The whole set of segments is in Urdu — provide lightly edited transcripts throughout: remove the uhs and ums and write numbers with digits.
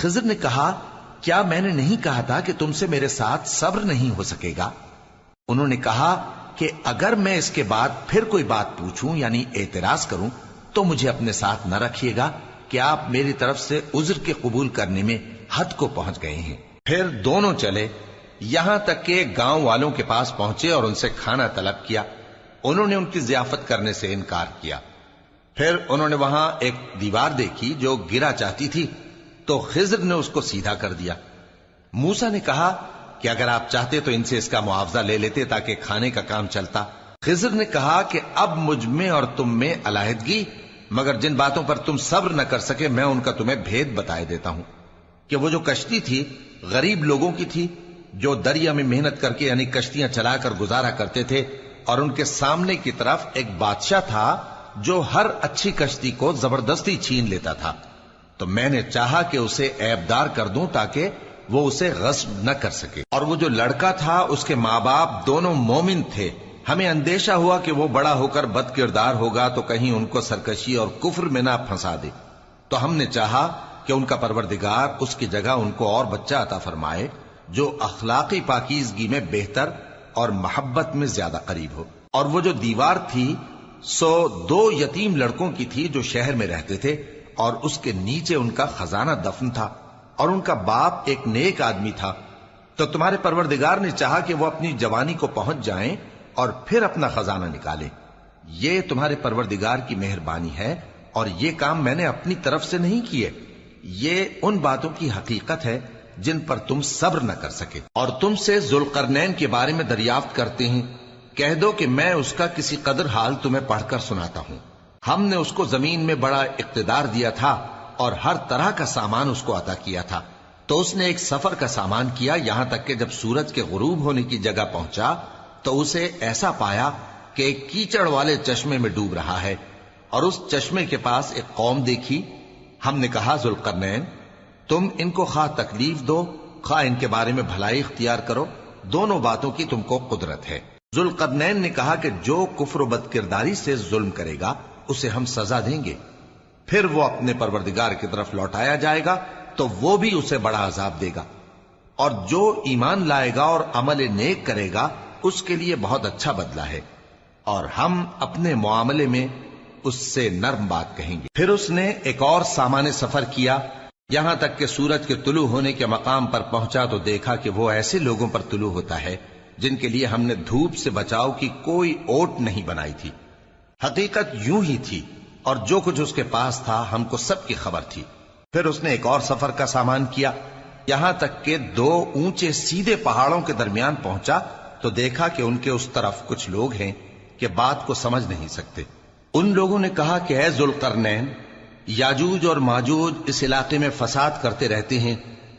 خضر نے کہا کیا میں نے نہیں کہا تھا کہ تم سے میرے ساتھ صبر نہیں ہو سکے گا؟ انہوں نے کہا کہ اگر میں اس کے بعد پھر کوئی بات پوچھوں یعنی اعتراض کروں تو مجھے اپنے ساتھ نہ رکھیے گا کہ آپ میری طرف سے عذر کے قبول کرنے میں حد کو پہنچ گئے ہیں۔ پھر دونوں چلے یہاں تک کہ گاؤں والوں کے پاس پہنچے اور ان سے کھانا طلب کیا۔ انہوں نے ان کی ضیافت کرنے سے انکار کیا۔ پھر انہوں نے وہاں ایک دیوار دیکھی جو گرا چاہتی تھی تو خضر نے اس کو سیدھا کر دیا۔ موسیٰ نے کہا کہ اگر آپ چاہتے تو ان سے اس کا معاوضہ لے لیتے تاکہ کھانے کا کام چلتا۔ خضر نے کہا کہ اب مجھ میں اور تم میں علیحدگی، مگر جن باتوں پر تم صبر نہ کر سکے میں ان کا تمہیں بھید بتائے دیتا ہوں کہ وہ جو کشتی تھی غریب لوگوں کی تھی جو دریا میں محنت کر کے یعنی کشتیاں چلا کر گزارا کرتے تھے، اور ان کے سامنے کی طرف ایک بادشاہ تھا جو ہر اچھی کشتی کو زبردستی چھین لیتا تھا، تو میں نے چاہا کہ اسے عیبدار کر دوں تاکہ وہ اسے غصب نہ کر سکے۔ اور وہ جو لڑکا تھا اس کے ماں باپ دونوں مومن تھے، ہمیں اندیشہ ہوا کہ وہ بڑا ہو کر بد کردار ہوگا تو کہیں ان کو سرکشی اور کفر میں نہ پھنسا دے، تو ہم نے چاہا کہ ان کا پروردگار اس کی جگہ ان کو اور بچہ عطا فرمائے جو اخلاقی پاکیزگی میں بہتر اور محبت میں زیادہ قریب ہو۔ اور وہ جو دیوار تھی سو 2 یتیم لڑکوں کی تھی جو شہر میں رہتے تھے، اور اس کے نیچے ان کا خزانہ دفن تھا، اور ان کا باپ ایک نیک آدمی تھا۔ تو تمہارے پروردگار نے چاہا کہ وہ اپنی جوانی کو پہنچ جائیں اور پھر اپنا خزانہ نکالے۔ یہ تمہارے پروردگار کی مہربانی ہے، اور یہ کام میں نے اپنی طرف سے نہیں کیے، یہ ان باتوں کی حقیقت ہے جن پر تم صبر نہ کر سکے۔ اور تم سے ذوالقرنین کے بارے میں دریافت کرتے ہیں، کہہ دو کہ میں اس کا کسی قدر حال تمہیں پڑھ کر سناتا ہوں۔ ہم نے اس کو زمین میں بڑا اقتدار دیا تھا اور ہر طرح کا سامان اس کو عطا کیا تھا، تو اس نے ایک سفر کا سامان کیا، یہاں تک کہ جب سورج کے غروب ہونے کی جگہ پہنچا تو اسے ایسا پایا کہ ایک کیچڑ والے چشمے میں ڈوب رہا ہے، اور اس چشمے کے پاس ایک قوم دیکھی۔ ہم نے کہا ذوالقرنین تم ان کو خواہ تکلیف دو خواہ ان کے بارے میں بھلائی اختیار کرو، دونوں باتوں کی تم کو قدرت ہے۔ ذوالقرنین نے کہا کہ جو کفر و بد کرداری سے ظلم کرے گا اسے ہم سزا دیں گے، پھر وہ اپنے پروردگار کی طرف لوٹایا جائے گا تو وہ بھی اسے بڑا عذاب دے گا، اور جو ایمان لائے گا اور عمل نیک کرے گا اس کے لیے بہت اچھا بدلہ ہے، اور ہم اپنے معاملے میں اس سے نرم بات کہیں گے۔ پھر اس نے ایک اور سامان سفر کیا، یہاں تک کہ سورج کے طلوع ہونے کے مقام پر پہنچا تو دیکھا کہ وہ ایسے لوگوں پر طلوع ہوتا ہے جن کے لیے ہم نے دھوپ سے بچاؤ کی کوئی اوٹ نہیں بنائی تھی۔ حقیقت یوں ہی تھی، اور جو کچھ اس کے پاس تھا ہم کو سب کی خبر تھی۔ پھر اس نے ایک اور سفر کا سامان کیا، یہاں تک کہ 2 اونچے سیدھے پہاڑوں کے درمیان پہنچا تو دیکھا کہ ان کے اس طرف کچھ لوگ ہیں کہ بات کو سمجھ نہیں سکتے۔ ان لوگوں نے کہا کہ اے ذوالقرنین، یاجوج اور ماجوج اس علاقے میں فساد کرتے رہتے ہیں،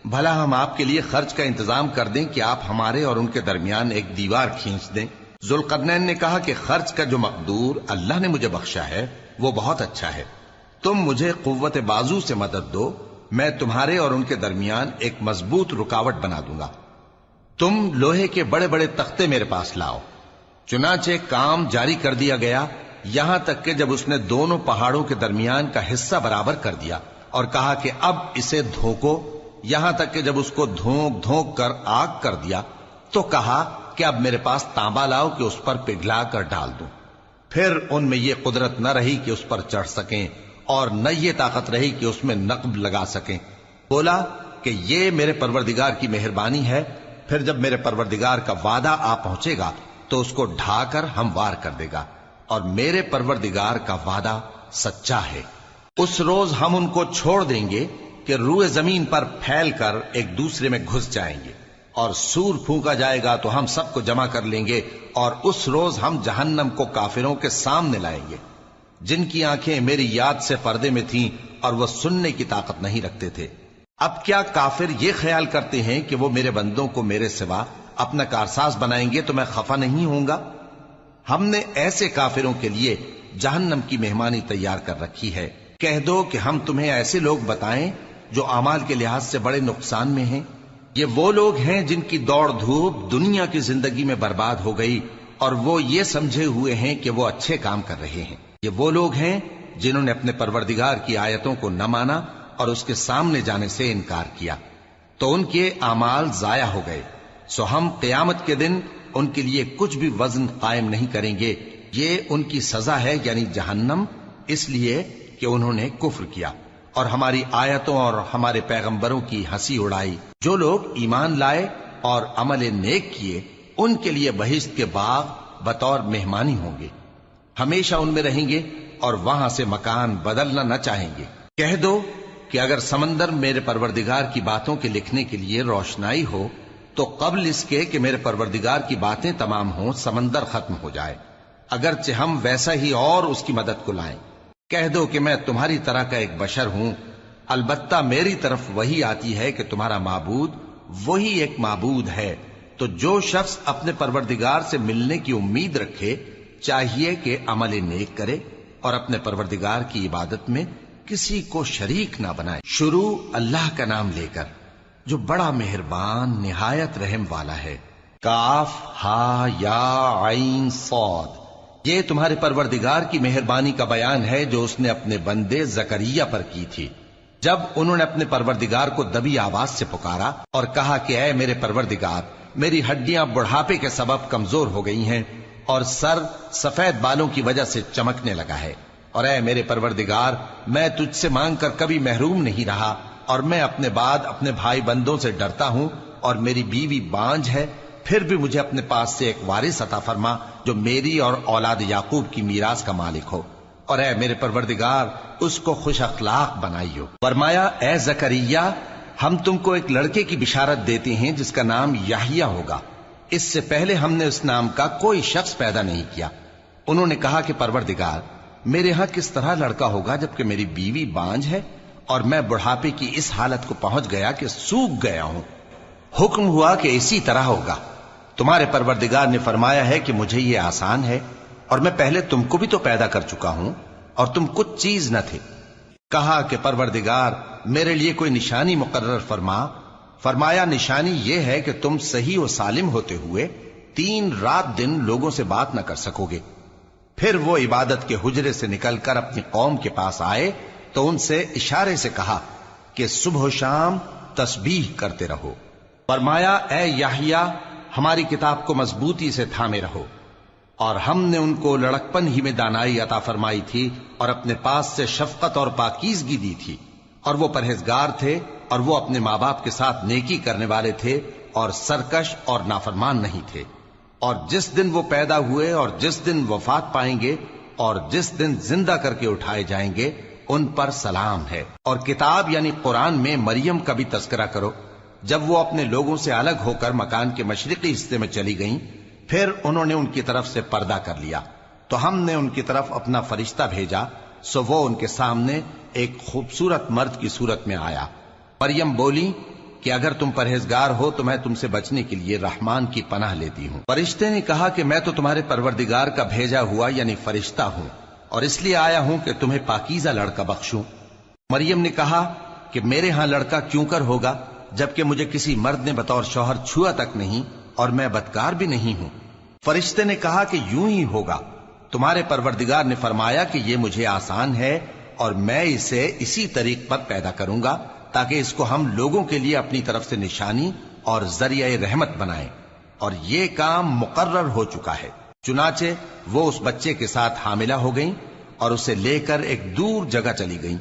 بھلا ہم آپ کے لیے خرچ کا انتظام کر دیں کہ آپ ہمارے اور ان کے درمیان ایک دیوار کھینچ دیں۔ ذوالقرنین نے کہا کہ خرچ کا جو مقدور اللہ نے مجھے بخشا ہے وہ بہت اچھا ہے، تم مجھے قوت بازو سے مدد دو، میں تمہارے اور ان کے درمیان ایک مضبوط رکاوٹ بنا دوں گا۔ تم لوہے کے بڑے بڑے تختے میرے پاس لاؤ۔ چنانچہ کام جاری کر دیا گیا، یہاں تک کہ جب اس نے دونوں پہاڑوں کے درمیان کا حصہ برابر کر دیا اور کہا کہ اب اسے دھوکو، یہاں تک کہ جب اس کو دھونک دھونک کر آگ کر دیا تو کہا کہ اب میرے پاس تانبا لاؤ کہ اس پر پگھلا کر ڈال دوں۔ پھر ان میں یہ قدرت نہ رہی کہ اس پر چڑھ سکیں، اور نہ یہ طاقت رہی کہ اس میں نقب لگا سکیں۔ بولا کہ یہ میرے پروردگار کی مہربانی ہے، پھر جب میرے پروردگار کا وعدہ آ پہنچے گا تو اس کو ڈھا کر ہموار کر دے گا، اور میرے پروردگار کا وعدہ سچا ہے۔ اس روز ہم ان کو چھوڑ دیں گے کہ روئے زمین پر پھیل کر ایک دوسرے میں گھس جائیں گے، اور سور پھونکا جائے گا تو ہم سب کو جمع کر لیں گے، اور اس روز ہم جہنم کو کافروں کے سامنے لائیں گے جن کی آنکھیں میری یاد سے پردے میں تھیں اور وہ سننے کی طاقت نہیں رکھتے تھے۔ اب کیا کافر یہ خیال کرتے ہیں کہ وہ میرے بندوں کو میرے سوا اپنا کارساز بنائیں گے تو میں خفا نہیں ہوں گا؟ ہم نے ایسے کافروں کے لیے جہنم کی مہمانی تیار کر رکھی ہے۔ کہہ دو کہ ہم تمہیں ایسے لوگ بتائیں جو اعمال کے لحاظ سے بڑے نقصان میں ہیں۔ یہ وہ لوگ ہیں جن کی دوڑ دھوپ دنیا کی زندگی میں برباد ہو گئی، اور وہ یہ سمجھے ہوئے ہیں کہ وہ اچھے کام کر رہے ہیں۔ یہ وہ لوگ ہیں جنہوں نے اپنے پروردگار کی آیتوں کو نہ مانا اور اس کے سامنے جانے سے انکار کیا تو ان کے اعمال ضائع ہو گئے، سو ہم قیامت کے دن ان کے لیے کچھ بھی وزن قائم نہیں کریں گے، یہ ان کی سزا ہے یعنی جہنم، اس لیے کہ انہوں نے کفر کیا اور ہماری آیتوں اور ہمارے پیغمبروں کی ہنسی اڑائی۔ جو لوگ ایمان لائے اور عمل نیک کیے ان کے لیے بہشت کے باغ بطور مہمانی ہوں گے، ہمیشہ ان میں رہیں گے اور وہاں سے مکان بدلنا نہ چاہیں گے۔ کہہ دو کہ اگر سمندر میرے پروردگار کی باتوں کے لکھنے کے لیے روشنائی ہو تو قبل اس کے کہ میرے پروردگار کی باتیں تمام ہوں سمندر ختم ہو جائے، اگرچہ ہم ویسا ہی اور اس کی مدد کو لائیں۔ کہہ دو کہ میں تمہاری طرح کا ایک بشر ہوں، البتہ میری طرف وہی آتی ہے کہ تمہارا معبود وہی ایک معبود ہے، تو جو شخص اپنے پروردگار سے ملنے کی امید رکھے چاہیے کہ عمل نیک کرے اور اپنے پروردگار کی عبادت میں کسی کو شریک نہ بنائے۔ شروع اللہ کا نام لے کر جو بڑا مہربان نہایت رحم والا ہے۔ کاف ہا یا عین صاد، یہ تمہارے پروردگار کی مہربانی کا بیان ہے جو اس نے اپنے بندے زکریا پر کی تھی، جب انہوں نے اپنے پروردگار کو دبی آواز سے پکارا اور کہا کہ اے میرے پروردگار، میری ہڈیاں بڑھاپے کے سبب کمزور ہو گئی ہیں اور سر سفید بالوں کی وجہ سے چمکنے لگا ہے، اور اے میرے پروردگار، میں تجھ سے مانگ کر کبھی محروم نہیں رہا اور میں اپنے بعد اپنے بھائی بندوں سے ڈرتا ہوں اور میری بیوی بانجھ ہے، پھر بھی مجھے اپنے پاس سے ایک وارث عطا فرما جو میری اور اولاد یعقوب کی میراث کا مالک ہو، اور اے میرے پروردگار اس کو خوش اخلاق بنائیو۔ فرمایا اے زکریا، ہم تم کو ایک لڑکے کی بشارت دیتے ہیں جس کا نام یحییٰ ہوگا، اس سے پہلے ہم نے اس نام کا کوئی شخص پیدا نہیں کیا۔ انہوں نے کہا کہ پروردگار، میرے ہاں کس طرح لڑکا ہوگا جبکہ میری بیوی بانجھ ہے اور میں بڑھاپے کی اس حالت کو پہنچ گیا کہ سوکھ گیا ہوں۔ حکم ہوا کہ اسی طرح ہوگا۔ تمہارے پروردگار نے فرمایا ہے کہ مجھے یہ آسان ہے اور میں پہلے تم کو بھی تو پیدا کر چکا ہوں اور تم کچھ چیز نہ تھے۔ کہا کہ پروردگار میرے لیے کوئی نشانی مقرر فرما۔ فرمایا نشانی یہ ہے کہ تم صحیح و سالم ہوتے ہوئے 3 رات دن لوگوں سے بات نہ کر سکو گے۔ پھر وہ عبادت کے حجرے سے نکل کر اپنی قوم کے پاس آئے تو ان سے اشارے سے کہا کہ صبح و شام تسبیح کرتے رہو۔ فرمایا اے یحییٰ، ہماری کتاب کو مضبوطی سے تھامے رہو، اور ہم نے ان کو لڑکپن ہی میں دانائی عطا فرمائی تھی اور اپنے پاس سے شفقت اور پاکیزگی دی تھی، اور وہ پرہیزگار تھے اور وہ اپنے ماں باپ کے ساتھ نیکی کرنے والے تھے اور سرکش اور نافرمان نہیں تھے۔ اور جس دن وہ پیدا ہوئے اور جس دن وفات پائیں گے اور جس دن زندہ کر کے اٹھائے جائیں گے ان پر سلام ہے۔ اور کتاب یعنی قرآن میں مریم کا بھی تذکرہ کرو، جب وہ اپنے لوگوں سے الگ ہو کر مکان کے مشرقی حصے میں چلی گئیں، پھر انہوں نے ان کی طرف سے پردہ کر لیا تو ہم نے ان کی طرف اپنا فرشتہ بھیجا، سو وہ ان کے سامنے ایک خوبصورت مرد کی صورت میں آیا۔ مریم بولی کہ اگر تم پرہیزگار ہو تو میں تم سے بچنے کے لیے رحمان کی پناہ لیتی ہوں۔ فرشتے نے کہا کہ میں تو تمہارے پروردگار کا بھیجا ہوا یعنی فرشتہ ہوں اور اس لیے آیا ہوں کہ تمہیں پاکیزہ لڑکا بخشوں۔ مریم نے کہا کہ میرے ہاں لڑکا کیوں کر ہوگا جبکہ مجھے کسی مرد نے بطور شوہر چھوا تک نہیں اور میں بدکار بھی نہیں ہوں۔ فرشتے نے کہا کہ یوں ہی ہوگا، تمہارے پروردگار نے فرمایا کہ یہ مجھے آسان ہے اور میں اسے اسی طریق پر پیدا کروں گا تاکہ اس کو ہم لوگوں کے لیے اپنی طرف سے نشانی اور ذریعہ رحمت بنائیں، اور یہ کام مقرر ہو چکا ہے۔ چنانچہ وہ اس بچے کے ساتھ حاملہ ہو گئیں اور اسے لے کر ایک دور جگہ چلی گئیں۔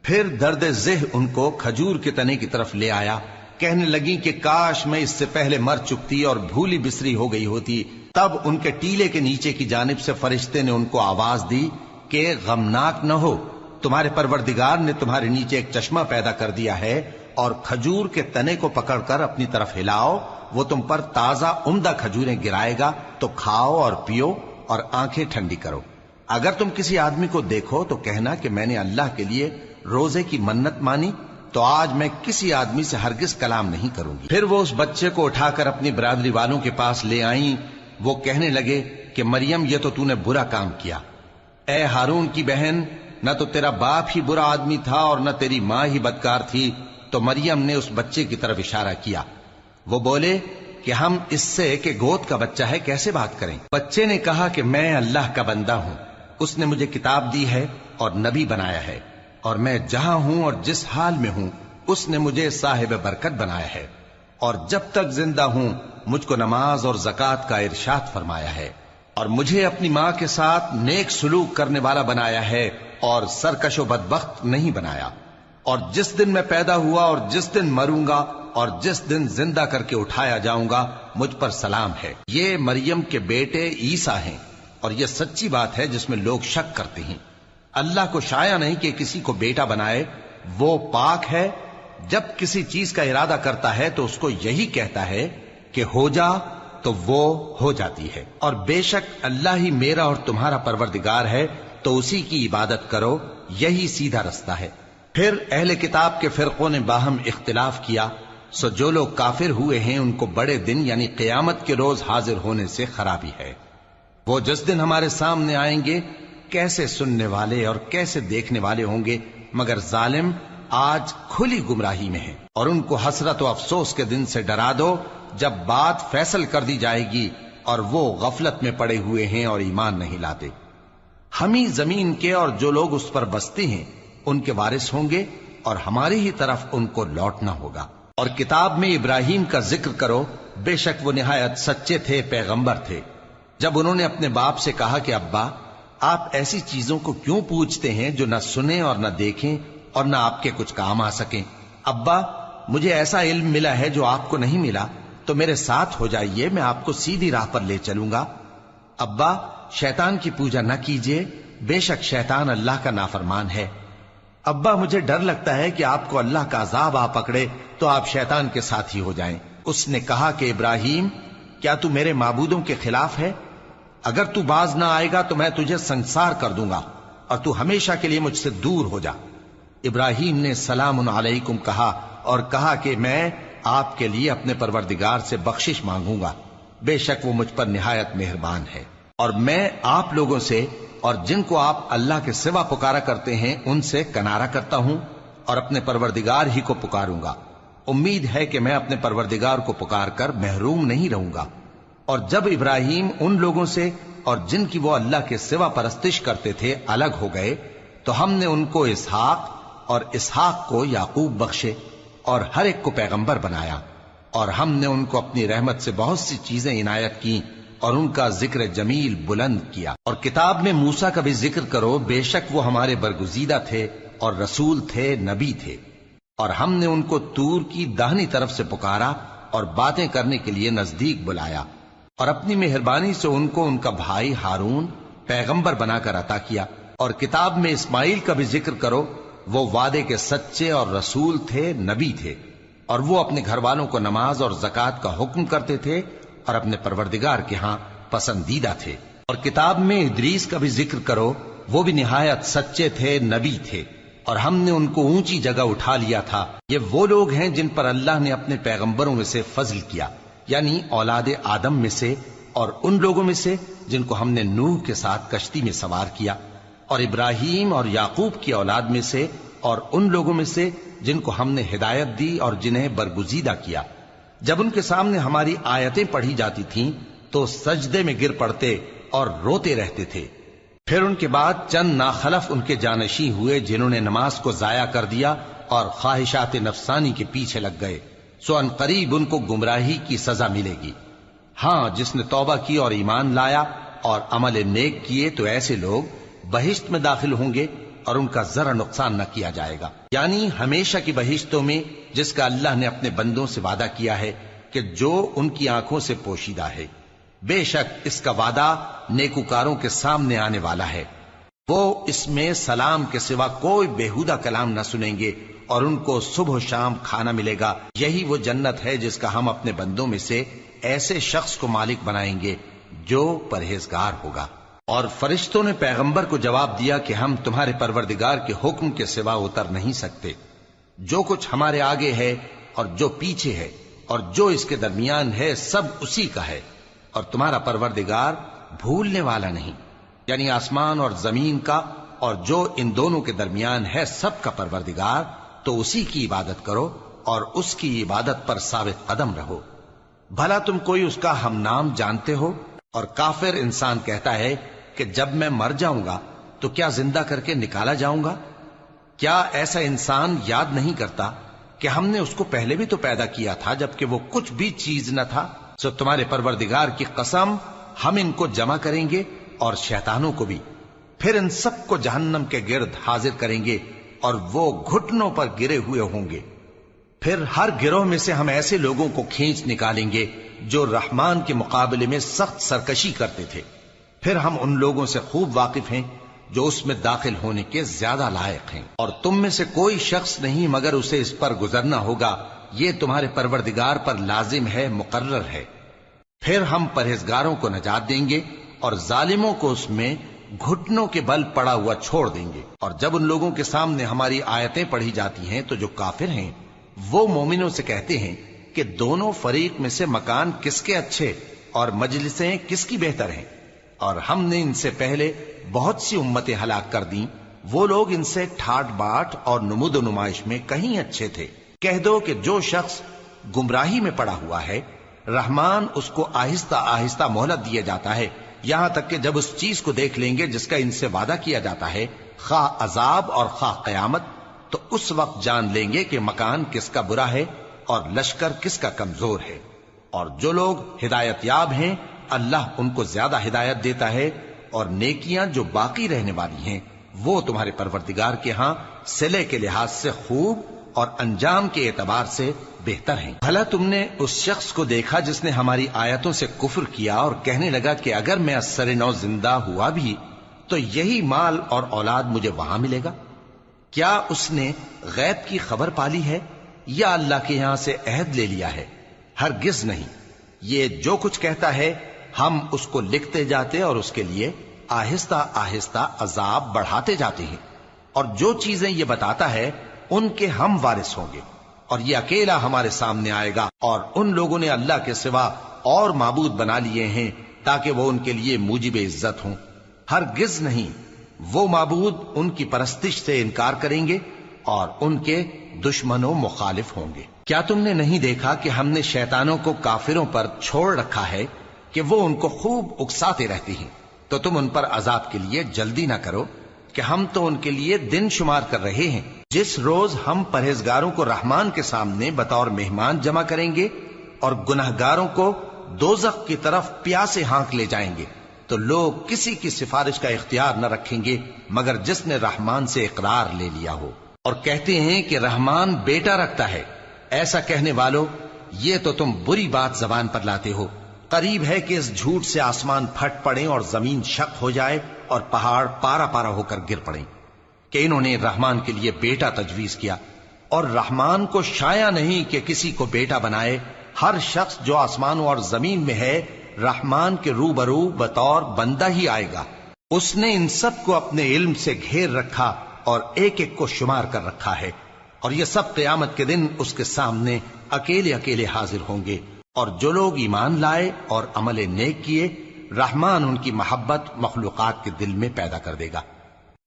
پھر درد ذہ ان کو کھجور کے تنے کی طرف لے آیا، کہنے لگی کہ کاش میں اس سے پہلے مر چکتی اور بھولی بسری ہو گئی ہوتی۔ تب ان کے ٹیلے کے نیچے کی جانب سے فرشتے نے ان کو آواز دی کہ غمناک نہ ہو، تمہارے پروردگار نے تمہارے نیچے ایک چشمہ پیدا کر دیا ہے، اور کھجور کے تنے کو پکڑ کر اپنی طرف ہلاؤ، وہ تم پر تازہ عمدہ کھجوریں گرائے گا، تو کھاؤ اور پیو اور آنکھیں ٹھنڈی کرو۔ اگر تم کسی آدمی کو دیکھو تو کہنا کہ میں نے اللہ کے لیے روزے کی منت مانی، تو آج میں کسی آدمی سے ہرگز کلام نہیں کروں گی۔ پھر وہ اس بچے کو اٹھا کر اپنی برادری والوں کے پاس لے آئیں۔ وہ کہنے لگے کہ مریم یہ تو نے برا کام کیا، اے ہارون کی بہن، نہ تو تیرا باپ ہی برا آدمی تھا اور نہ تیری ماں ہی بدکار تھی۔ تو مریم نے اس بچے کی طرف اشارہ کیا۔ وہ بولے کہ ہم اس سے کہ گود کا بچہ ہے کیسے بات کریں؟ بچے نے کہا کہ میں اللہ کا بندہ ہوں، اس نے مجھے کتاب دی ہے اور نبی بنایا ہے، اور میں جہاں ہوں اور جس حال میں ہوں اس نے مجھے صاحب برکت بنایا ہے، اور جب تک زندہ ہوں مجھ کو نماز اور زکوٰۃ کا ارشاد فرمایا ہے، اور مجھے اپنی ماں کے ساتھ نیک سلوک کرنے والا بنایا ہے اور سرکش و بدبخت نہیں بنایا، اور جس دن میں پیدا ہوا اور جس دن مروں گا اور جس دن زندہ کر کے اٹھایا جاؤں گا مجھ پر سلام ہے۔ یہ مریم کے بیٹے عیسیٰ ہیں، اور یہ سچی بات ہے جس میں لوگ شک کرتے ہیں۔ اللہ کو شایع نہیں کہ کسی کو بیٹا بنائے، وہ پاک ہے، جب کسی چیز کا ارادہ کرتا ہے تو اس کو یہی کہتا ہے کہ ہو جا تو وہ ہو جاتی ہے، اور بے شک اللہ ہی میرا اور تمہارا پروردگار ہے، تو اسی کی عبادت کرو، یہی سیدھا رستہ ہے۔ پھر اہل کتاب کے فرقوں نے باہم اختلاف کیا، سو جو لوگ کافر ہوئے ہیں ان کو بڑے دن یعنی قیامت کے روز حاضر ہونے سے خرابی ہے۔ وہ جس دن ہمارے سامنے آئیں گے کیسے سننے والے اور کیسے دیکھنے والے ہوں گے، مگر ظالم آج کھلی گمراہی میں ہیں۔ اور ان کو حسرت و افسوس کے دن سے ڈرا دو جب بات فیصل کر دی جائے گی اور وہ غفلت میں پڑے ہوئے ہیں اور ایمان نہیں لاتے۔ ہم ہی زمین کے اور جو لوگ اس پر بستے ہیں ان کے وارث ہوں گے، اور ہماری ہی طرف ان کو لوٹنا ہوگا۔ اور کتاب میں ابراہیم کا ذکر کرو، بے شک وہ نہایت سچے تھے، پیغمبر تھے۔ جب انہوں نے اپنے باپ سے کہا کہ ابا، آپ ایسی چیزوں کو کیوں پوچھتے ہیں جو نہ سنیں اور نہ دیکھیں اور نہ آپ کے کچھ کام آ سکیں؟ ابا، مجھے ایسا علم ملا ہے جو آپ کو نہیں ملا، تو میرے ساتھ ہو جائیے، میں آپ کو سیدھی راہ پر لے چلوں گا۔ ابا، شیطان کی پوجا نہ کیجیے، بے شک شیطان اللہ کا نافرمان ہے۔ ابا، مجھے ڈر لگتا ہے کہ آپ کو اللہ کا عذاب آ پکڑے تو آپ شیطان کے ساتھی ہو جائیں۔ اس نے کہا کہ ابراہیم، کیا تو میرے معبودوں کے خلاف ہے؟ اگر تو باز نہ آئے گا تو میں تجھے سنسار کر دوں گا، اور تو ہمیشہ کے لیے مجھ سے دور ہو جا۔ ابراہیم نے سلام علیکم کہا اور کہا کہ میں آپ کے لیے اپنے پروردگار سے بخشش مانگوں گا، بے شک وہ مجھ پر نہایت مہربان ہے۔ اور میں آپ لوگوں سے اور جن کو آپ اللہ کے سوا پکارا کرتے ہیں ان سے کنارہ کرتا ہوں، اور اپنے پروردگار ہی کو پکاروں گا۔ امید ہے کہ میں اپنے پروردگار کو پکار کر محروم نہیں رہوں گا۔ اور جب ابراہیم ان لوگوں سے اور جن کی وہ اللہ کے سوا پرستش کرتے تھے الگ ہو گئے تو ہم نے ان کو اسحاق اور اسحاق کو یعقوب بخشے، اور ہر ایک کو پیغمبر بنایا، اور ہم نے ان کو اپنی رحمت سے بہت سی چیزیں عنایت کی اور ان کا ذکر جمیل بلند کیا۔ اور کتاب میں موسیٰ کا بھی ذکر کرو، بے شک وہ ہمارے برگزیدہ تھے اور رسول تھے، نبی تھے، اور ہم نے ان کو طور کی داہنی طرف سے پکارا اور باتیں کرنے کے لیے نزدیک بلایا، اور اپنی مہربانی سے ان کو ان کا بھائی ہارون پیغمبر بنا کر عطا کیا۔ اور کتاب میں اسماعیل کا بھی ذکر کرو، وہ وعدے کے سچے اور رسول تھے، نبی تھے، اور وہ اپنے گھر والوں کو نماز اور زکوٰۃ کا حکم کرتے تھے اور اپنے پروردگار کے ہاں پسندیدہ تھے۔ اور کتاب میں ادریس کا بھی ذکر کرو، وہ بھی نہایت سچے تھے، نبی تھے، اور ہم نے ان کو اونچی جگہ اٹھا لیا تھا۔ یہ وہ لوگ ہیں جن پر اللہ نے اپنے پیغمبروں میں سے فضل کیا، یعنی اولاد آدم میں سے، اور ان لوگوں میں سے جن کو ہم نے نوح کے ساتھ کشتی میں سوار کیا، اور ابراہیم اور یعقوب کی اولاد میں سے، اور ان لوگوں میں سے جن کو ہم نے ہدایت دی اور جنہیں برگزیدہ کیا۔ جب ان کے سامنے ہماری آیتیں پڑھی جاتی تھیں تو سجدے میں گر پڑتے اور روتے رہتے تھے۔ پھر ان کے بعد چند ناخلف ان کے جانشین ہوئے جنہوں نے نماز کو ضائع کر دیا اور خواہشات نفسانی کے پیچھے لگ گئے، سو ان قریب ان کو گمراہی کی سزا ملے گی۔ ہاں، جس نے توبہ کی اور ایمان لایا اور عمل نیک کیے تو ایسے لوگ بہشت میں داخل ہوں گے اور ان کا ذرا نقصان نہ کیا جائے گا، یعنی ہمیشہ کی بہشتوں میں جس کا اللہ نے اپنے بندوں سے وعدہ کیا ہے کہ جو ان کی آنکھوں سے پوشیدہ ہے۔ بے شک اس کا وعدہ نیکوکاروں کے سامنے آنے والا ہے، وہ اس میں سلام کے سوا کوئی بیہودہ کلام نہ سنیں گے، اور ان کو صبح و شام کھانا ملے گا۔ یہی وہ جنت ہے جس کا ہم اپنے بندوں میں سے ایسے شخص کو مالک بنائیں گے جو پرہیزگار ہوگا۔ اور فرشتوں نے پیغمبر کو جواب دیا کہ ہم تمہارے پروردگار کے حکم کے سوا اتر نہیں سکتے۔ جو کچھ ہمارے آگے ہے اور جو پیچھے ہے اور جو اس کے درمیان ہے سب اسی کا ہے، اور تمہارا پروردگار بھولنے والا نہیں، یعنی آسمان اور زمین کا اور جو ان دونوں کے درمیان ہے سب کا پروردگار، تو اسی کی عبادت کرو اور اس کی عبادت پر ثابت قدم رہو۔ بھلا تم کوئی اس کا ہم نام جانتے ہو؟ اور کافر انسان کہتا ہے کہ جب میں مر جاؤں گا تو کیا زندہ کر کے نکالا جاؤں گا؟ کیا ایسا انسان یاد نہیں کرتا کہ ہم نے اس کو پہلے بھی تو پیدا کیا تھا جبکہ وہ کچھ بھی چیز نہ تھا؟ سو تمہارے پروردگار کی قسم ہم ان کو جمع کریں گے اور شیطانوں کو بھی، پھر ان سب کو جہنم کے گرد حاضر کریں گے اور وہ گھٹنوں پر گرے ہوئے ہوں گے۔ پھر ہر گروہ میں سے ہم ایسے لوگوں کو کھینچ نکالیں گے جو رحمان کے مقابلے میں سخت سرکشی کرتے تھے، پھر ہم ان لوگوں سے خوب واقف ہیں جو اس میں داخل ہونے کے زیادہ لائق ہیں، اور تم میں سے کوئی شخص نہیں مگر اسے اس پر گزرنا ہوگا، یہ تمہارے پروردگار پر لازم ہے، مقرر ہے۔ پھر ہم پرہیزگاروں کو نجات دیں گے اور ظالموں کو اس میں گھٹنوں کے بل پڑا ہوا چھوڑ دیں گے۔ اور جب ان لوگوں کے سامنے ہماری آیتیں پڑھی جاتی ہیں تو جو کافر ہیں وہ مومنوں سے کہتے ہیں کہ دونوں فریق میں سے مکان کس کے اچھے اور مجلسیں کس کی بہتر ہیں، اور ہم نے ان سے پہلے بہت سی امتیں ہلاک کر دیں، وہ لوگ ان سے ٹھاٹ باٹ اور نمود و نمائش میں کہیں اچھے تھے۔ کہہ دو کہ جو شخص گمراہی میں پڑا ہوا ہے رحمان اس کو آہستہ آہستہ مہلت دیا جاتا ہے، یہاں تک کہ جب اس چیز کو دیکھ لیں گے جس کا ان سے وعدہ کیا جاتا ہے، خواہ عذاب اور خواہ قیامت، تو اس وقت جان لیں گے کہ مکان کس کا برا ہے اور لشکر کس کا کمزور ہے۔ اور جو لوگ ہدایت یاب ہیں اللہ ان کو زیادہ ہدایت دیتا ہے، اور نیکیاں جو باقی رہنے والی ہیں وہ تمہارے پروردگار کے ہاں صلے کے لحاظ سے خوب اور انجام کے اعتبار سے بہتر ہیں۔ بھلا تم نے اس شخص کو دیکھا جس نے ہماری آیتوں سے کفر کیا اور کہنے لگا کہ اگر میں اثر نو زندہ ہوا بھی تو یہی مال اور اولاد مجھے وہاں ملے گا؟ کیا اس نے غیب کی خبر پالی ہے یا اللہ کے یہاں سے عہد لے لیا ہے؟ ہرگز نہیں، یہ جو کچھ کہتا ہے ہم اس کو لکھتے جاتے اور اس کے لیے آہستہ آہستہ عذاب بڑھاتے جاتے ہیں، اور جو چیزیں یہ بتاتا ہے ان کے ہم وارث ہوں گے، اور یہ اکیلا ہمارے سامنے آئے گا۔ اور ان لوگوں نے اللہ کے سوا اور معبود بنا لیے ہیں تاکہ وہ ان کے لیے موجب عزت ہوں، ہرگز نہیں، وہ معبود ان کی پرستش سے انکار کریں گے اور ان کے دشمن و مخالف ہوں گے۔ کیا تم نے نہیں دیکھا کہ ہم نے شیطانوں کو کافروں پر چھوڑ رکھا ہے کہ وہ ان کو خوب اکساتے رہتے ہیں؟ تو تم ان پر عذاب کے لیے جلدی نہ کرو کہ ہم تو ان کے لیے دن شمار کر رہے ہیں۔ جس روز ہم پرہیزگاروں کو رحمان کے سامنے بطور مہمان جمع کریں گے اور گناہگاروں کو دوزخ کی طرف پیاسے ہانک لے جائیں گے، تو لوگ کسی کی سفارش کا اختیار نہ رکھیں گے مگر جس نے رحمان سے اقرار لے لیا ہو، اور کہتے ہیں کہ رحمان بیٹا رکھتا ہے۔ ایسا کہنے والوں، یہ تو تم بری بات زبان پر لاتے ہو۔ قریب ہے کہ اس جھوٹ سے آسمان پھٹ پڑے اور زمین شق ہو جائے اور پہاڑ پارا پارا ہو کر گر پڑیں کہ انہوں نے رحمان کے لیے بیٹا تجویز کیا، اور رحمان کو شایع نہیں کہ کسی کو بیٹا بنائے۔ ہر شخص جو آسمانوں اور زمین میں ہے رحمان کے روبرو بطور بندہ ہی آئے گا۔ اس نے ان سب کو اپنے علم سے گھیر رکھا اور ایک ایک کو شمار کر رکھا ہے، اور یہ سب قیامت کے دن اس کے سامنے اکیلے اکیلے حاضر ہوں گے۔ اور جو لوگ ایمان لائے اور عمل نیک کیے رحمان ان کی محبت مخلوقات کے دل میں پیدا کر دے گا۔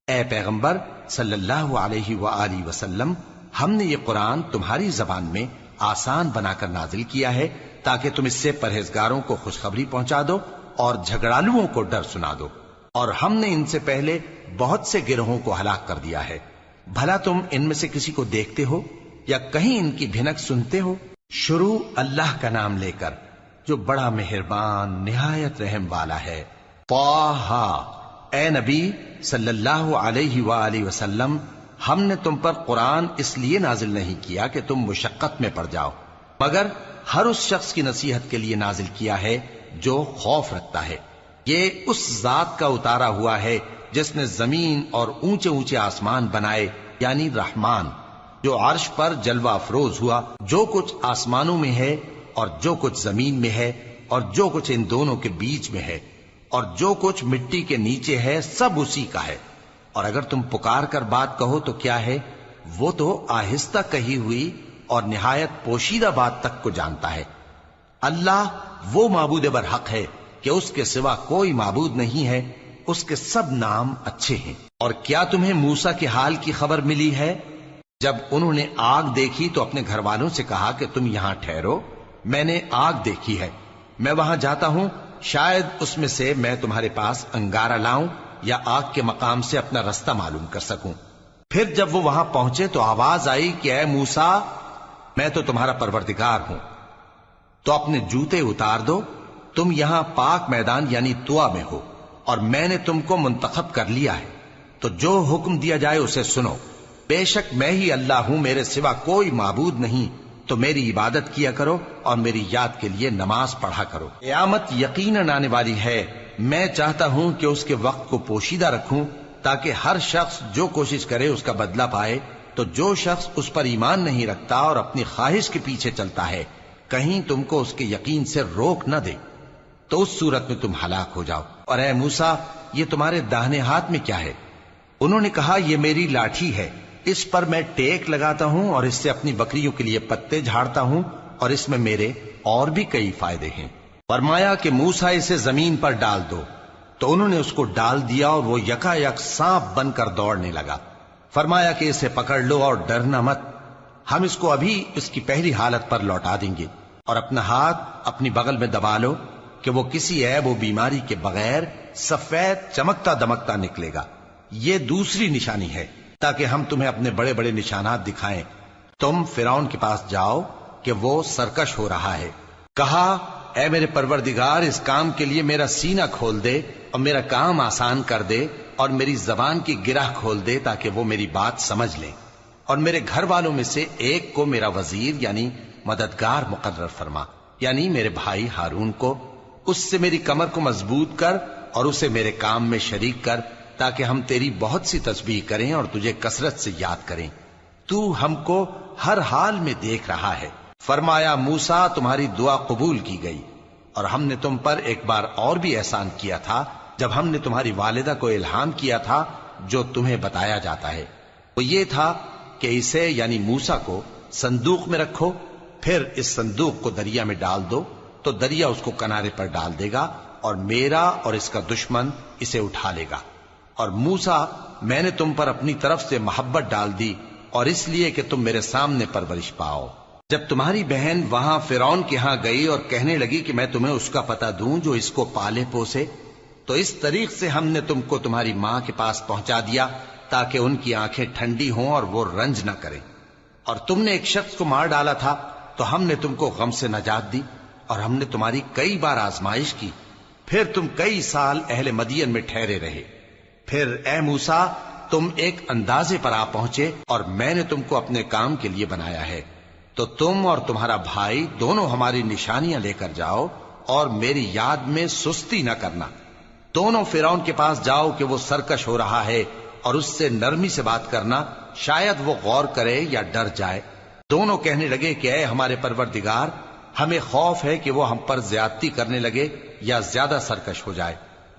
اے پیغمبر صلی اللہ علیہ وآلہ وسلم، ہم نے یہ قرآن تمہاری زبان میں آسان بنا کر نازل کیا ہے تاکہ تم اس سے پرہیزگاروں کو خوشخبری پہنچا دو اور جھگڑالوؤں کو ڈر سنا دو، اور ہم نے ان سے پہلے بہت سے گروہوں کو ہلاک کر دیا ہے۔ بھلا تم ان میں سے کسی کو دیکھتے ہو یا کہیں ان کی بھنک سنتے ہو؟ شروع اللہ کا نام لے کر جو بڑا مہربان نہایت رحم والا ہے۔ طٰہٰ، اے نبی صلی اللہ علیہ وآلہ وسلم، ہم نے تم پر قرآن اس لیے نازل نہیں کیا کہ تم مشقت میں پڑ جاؤ، مگر ہر اس شخص کی نصیحت کے لیے نازل کیا ہے جو خوف رکھتا ہے۔ یہ اس ذات کا اتارا ہوا ہے جس نے زمین اور اونچے اونچے آسمان بنائے، یعنی رحمان، جو عرش پر جلوہ افروز ہوا۔ جو کچھ آسمانوں میں ہے اور جو کچھ زمین میں ہے اور جو کچھ ان دونوں کے بیچ میں ہے اور جو کچھ مٹی کے نیچے ہے، سب اسی کا ہے۔ اور اگر تم پکار کر بات کہو تو کیا ہے، وہ تو آہستہ کہی ہوئی اور نہایت پوشیدہ بات تک کو جانتا ہے۔ اللہ وہ معبود برحق ہے کہ اس کے سوا کوئی معبود نہیں ہے، اس کے سب نام اچھے ہیں۔ اور کیا تمہیں موسیٰ کے حال کی خبر ملی ہے؟ جب انہوں نے آگ دیکھی تو اپنے گھر والوں سے کہا کہ تم یہاں ٹھہرو، میں نے آگ دیکھی ہے، میں وہاں جاتا ہوں، شاید اس میں سے میں تمہارے پاس انگارہ لاؤں یا آگ کے مقام سے اپنا رستہ معلوم کر سکوں۔ پھر جب وہ وہاں پہنچے تو آواز آئی کہ اے موسیٰ، میں تو تمہارا پروردگار ہوں، تو اپنے جوتے اتار دو، تم یہاں پاک میدان یعنی طوا میں ہو، اور میں نے تم کو منتخب کر لیا ہے، تو جو حکم دیا جائے اسے سنو۔ بے شک میں ہی اللہ ہوں، میرے سوا کوئی معبود نہیں، تو میری عبادت کیا کرو اور میری یاد کے لیے نماز پڑھا کرو۔ قیامت یقیناً آنے والی ہے، میں چاہتا ہوں کہ اس کے وقت کو پوشیدہ رکھوں تاکہ ہر شخص جو کوشش کرے اس کا بدلہ پائے، تو جو شخص اس پر ایمان نہیں رکھتا اور اپنی خواہش کے پیچھے چلتا ہے کہیں تم کو اس کے یقین سے روک نہ دے، تو اس صورت میں تم ہلاک ہو جاؤ۔ اور اے موسیٰ، یہ تمہارے داہنے ہاتھ میں کیا ہے؟ انہوں نے کہا، یہ میری لاٹھی ہے، اس پر میں ٹیک لگاتا ہوں اور اس سے اپنی بکریوں کے لیے پتے جھاڑتا ہوں، اور اس میں میرے اور بھی کئی فائدے ہیں۔ فرمایا کہ موسیٰ اسے زمین پر ڈال دو، تو انہوں نے اس کو ڈال دیا اور وہ یکا یک سانپ بن کر دوڑنے لگا۔ فرمایا کہ اسے پکڑ لو اور ڈرنا مت، ہم اس کو ابھی اس کی پہلی حالت پر لوٹا دیں گے، اور اپنا ہاتھ اپنی بغل میں دبا لو کہ وہ کسی عیب و بیماری کے بغیر سفید چمکتا دمکتا نکلے گا۔ یہ دوسری نشانی ہے تاکہ ہم تمہیں اپنے بڑے بڑے نشانات دکھائیں۔ تم فرعون کے پاس جاؤ کہ وہ سرکش ہو رہا ہے۔ کہا، اے میرے پروردگار، اس کام کے لیے میرا سینہ کھول دے اور میرا کام آسان کر دے، اور میری زبان کی گرہ کھول دے تاکہ وہ میری بات سمجھ لیں، اور میرے گھر والوں میں سے ایک کو میرا وزیر یعنی مددگار مقرر فرما، یعنی میرے بھائی ہارون کو۔ اس سے میری کمر کو مضبوط کر اور اسے میرے کام میں شریک کر، تاکہ ہم تیری بہت سی تسبیح کریں اور تجھے کثرت سے یاد کریں، تو ہم کو ہر حال میں دیکھ رہا ہے۔ فرمایا، موسیٰ، تمہاری دعا قبول کی گئی، اور ہم نے تم پر ایک بار اور بھی احسان کیا تھا جب ہم نے تمہاری والدہ کو الہام کیا تھا جو تمہیں بتایا جاتا ہے۔ وہ یہ تھا کہ اسے یعنی موسیٰ کو صندوق میں رکھو، پھر اس صندوق کو دریا میں ڈال دو، تو دریا اس کو کنارے پر ڈال دے گا، اور میرا اور اس کا دشمن اسے اٹھا لے گا۔ اور موسیٰ، میں نے تم پر اپنی طرف سے محبت ڈال دی، اور اس لیے کہ تم میرے سامنے پرورش پاؤ۔ جب تمہاری بہن وہاں فرعون کے ہاں گئی اور کہنے لگی کہ میں تمہیں اس کا پتہ دوں جو اس کو پالے پوسے، تو اس طریق سے ہم نے تم کو تمہاری ماں کے پاس پہنچا دیا تاکہ ان کی آنکھیں ٹھنڈی ہوں اور وہ رنج نہ کریں۔ اور تم نے ایک شخص کو مار ڈالا تھا تو ہم نے تم کو غم سے نجات دی، اور ہم نے تمہاری کئی بار آزمائش کی، پھر تم کئی سال اہل مدین میں ٹھہرے رہے۔ پھر اے موسیٰ، تم ایک اندازے پر آ پہنچے، اور میں نے تم کو اپنے کام کے لیے بنایا ہے، تو تم اور تمہارا بھائی دونوں ہماری نشانیاں لے کر جاؤ، اور میری یاد میں سستی نہ کرنا۔ دونوں فرعون کے پاس جاؤ کہ وہ سرکش ہو رہا ہے، اور اس سے نرمی سے بات کرنا، شاید وہ غور کرے یا ڈر جائے۔ دونوں کہنے لگے کہ اے ہمارے پروردگار، ہمیں خوف ہے کہ وہ ہم پر زیادتی کرنے لگے یا زیادہ سرکش ہو جائے۔